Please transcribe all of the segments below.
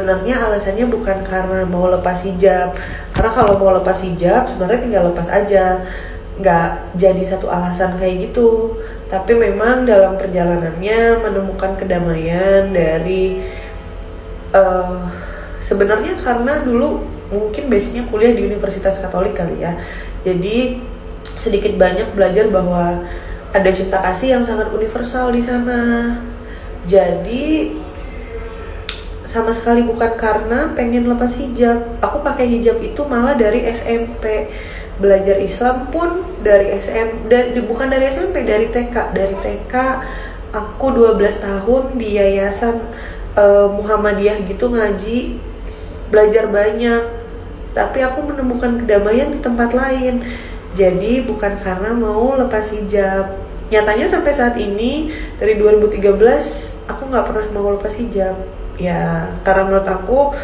sebenarnya alasannya bukan karena mau lepas hijab, karena kalau mau lepas hijab sebenarnya tinggal lepas aja, nggak jadi satu alasan kayak gitu. Tapi memang dalam perjalanannya menemukan kedamaian dari sebenarnya karena dulu mungkin basicnya kuliah di Universitas Katolik kali ya, jadi sedikit banyak belajar bahwa ada cinta kasih yang sangat universal di sana. Jadi sama sekali bukan karena pengen lepas hijab. Aku pakai hijab itu malah dari SMP. Belajar Islam pun dari bukan dari SMP, dari TK. Dari TK aku 12 tahun di yayasan Muhammadiyah gitu ngaji, belajar banyak. Tapi aku menemukan kedamaian di tempat lain. Jadi bukan karena mau lepas hijab. Nyatanya sampai saat ini dari 2013 aku nggak pernah mau lepas hijab. Ya karena menurut aku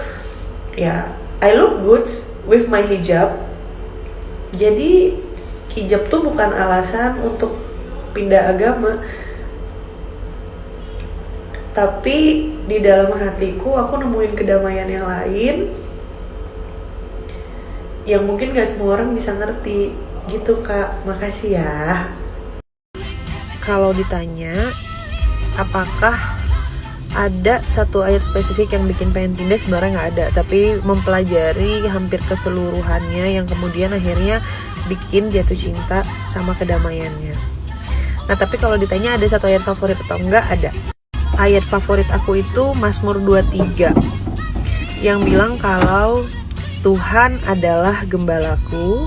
ya I look good with my hijab. Jadi hijab tuh bukan alasan untuk pindah agama. Tapi di dalam hatiku aku nemuin kedamaian yang lain yang mungkin gak semua orang bisa ngerti gitu Kak. Makasih ya. Kalau ditanya apakah ada satu ayat spesifik yang bikin pengen pindah, sebenarnya nggak ada, tapi mempelajari hampir keseluruhannya yang kemudian akhirnya bikin jatuh cinta sama kedamaiannya. Nah tapi kalau ditanya ada satu ayat favorit atau enggak, ada. Ayat favorit aku itu Mazmur 23 yang bilang kalau Tuhan adalah gembalaku,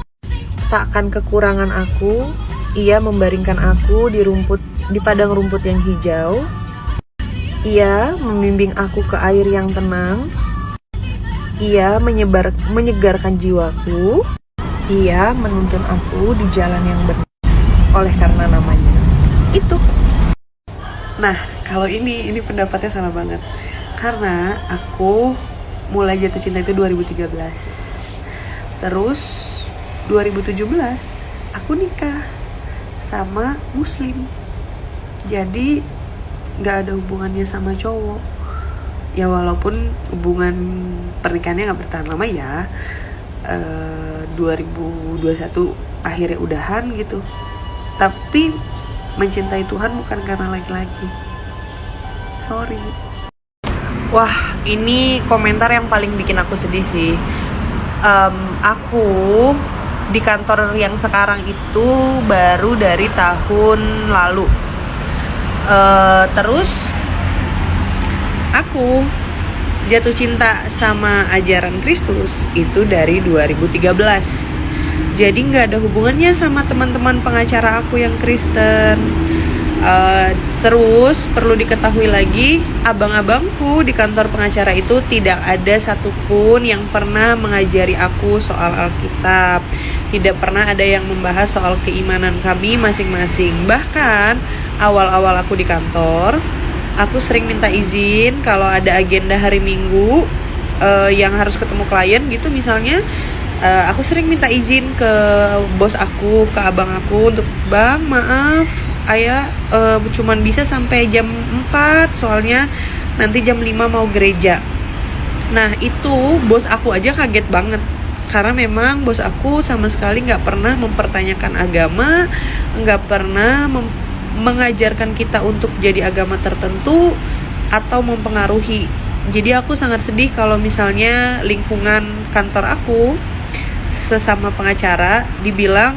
takkan kekurangan aku, Ia membaringkan aku di padang rumput yang hijau. Ia membimbing aku ke air yang tenang. Ia menyegarkan jiwaku. Ia menuntun aku di jalan yang benar oleh karena namanya. Itu. Nah, kalau ini pendapatnya sama banget. Karena aku mulai jatuh cinta itu 2013. Terus 2017 aku nikah sama muslim. Jadi gak ada hubungannya sama cowok. Ya walaupun hubungan pernikahannya gak bertahan lama ya, 2021 akhirnya udahan gitu. Tapi mencintai Tuhan bukan karena laki-laki. Sorry. Wah, ini komentar yang paling bikin aku sedih sih. Aku di kantor yang sekarang itu baru dari tahun lalu. Terus aku jatuh cinta sama ajaran Kristus itu dari 2013. Jadi nggak ada hubungannya sama teman-teman pengacara aku yang Kristen. Terus perlu diketahui lagi, abang-abangku di kantor pengacara itu tidak ada satupun yang pernah mengajari aku soal Alkitab. Tidak pernah ada yang membahas soal keimanan kami masing-masing. Bahkan awal-awal aku di kantor, aku sering minta izin kalau ada agenda hari Minggu yang harus ketemu klien gitu misalnya. Aku sering minta izin ke bos aku, ke abang aku untuk, "Bang, maaf, Ayah cuman bisa sampai jam 4 soalnya nanti jam 5 mau gereja." Nah itu bos aku aja kaget banget. Karena memang bos aku sama sekali gak pernah mempertanyakan agama, gak pernah mengajarkan kita untuk jadi agama tertentu atau mempengaruhi. Jadi aku sangat sedih kalau misalnya lingkungan kantor aku sesama pengacara dibilang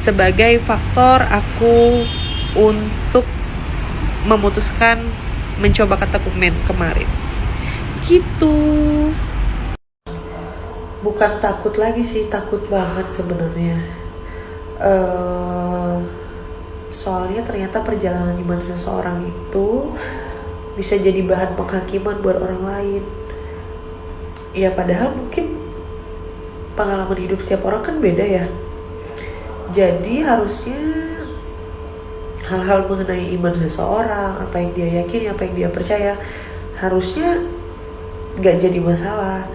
sebagai faktor aku untuk memutuskan mencoba ketekumen kemarin. Gitu. Bukan takut lagi sih, takut banget sebenarnya. Soalnya ternyata perjalanan iman seseorang itu bisa jadi bahan penghakiman buat orang lain. Ya padahal mungkin pengalaman hidup setiap orang kan beda ya. Jadi harusnya hal-hal mengenai iman seseorang, apa yang dia yakini, apa yang dia percaya, harusnya gak jadi masalah.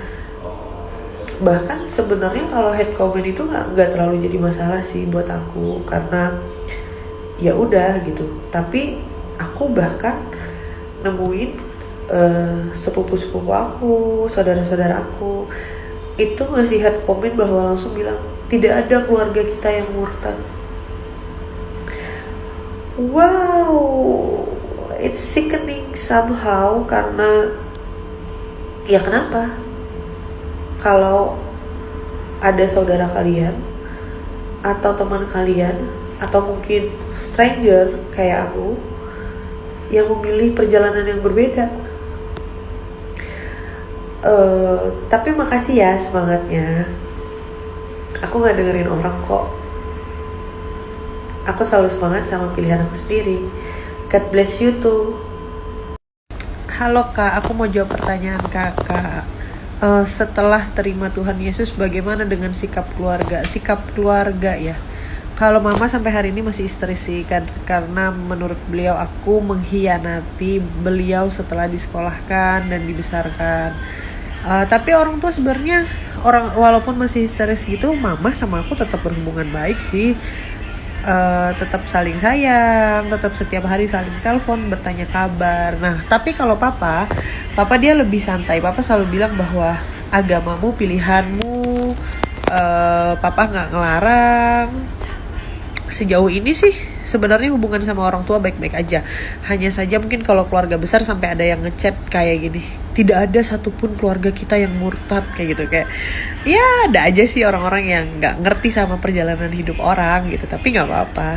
Bahkan sebenarnya kalau hate comment itu nggak terlalu jadi masalah sih buat aku, karena ya udah gitu. Tapi aku bahkan nemuin sepupu-sepupu aku, saudara-saudara aku itu ngasih hard comment bahwa langsung bilang tidak ada keluarga kita yang murtad. Wow, it's sickening somehow, karena ya kenapa? Kalau ada saudara kalian atau teman kalian atau mungkin stranger kayak aku yang memilih perjalanan yang berbeda. Tapi makasih ya semangatnya. Aku gak dengerin orang kok. Aku selalu semangat sama pilihan aku sendiri. God bless you too. Halo kak, aku mau jawab pertanyaan kakak. Setelah terima Tuhan Yesus, bagaimana dengan sikap keluarga? Sikap keluarga ya. Kalau mama sampai hari ini masih histeris sih, karena menurut beliau aku mengkhianati beliau setelah disekolahkan dan dibesarkan. Tapi orang tua sebenarnya walaupun masih histeris gitu, mama sama aku tetap berhubungan baik sih. Tetap saling sayang, tetap setiap hari saling telepon, bertanya kabar. Nah, tapi kalau papa dia lebih santai. Papa selalu bilang bahwa agamamu pilihanmu, papa nggak ngelarang. Sejauh ini sih sebenarnya hubungan sama orang tua baik-baik aja. Hanya saja mungkin kalau keluarga besar sampai ada yang ngechat kayak gini, tidak ada satupun keluarga kita yang murtad kayak gitu. Kayak ya ada aja sih orang-orang yang nggak ngerti sama perjalanan hidup orang gitu. Tapi nggak apa-apa.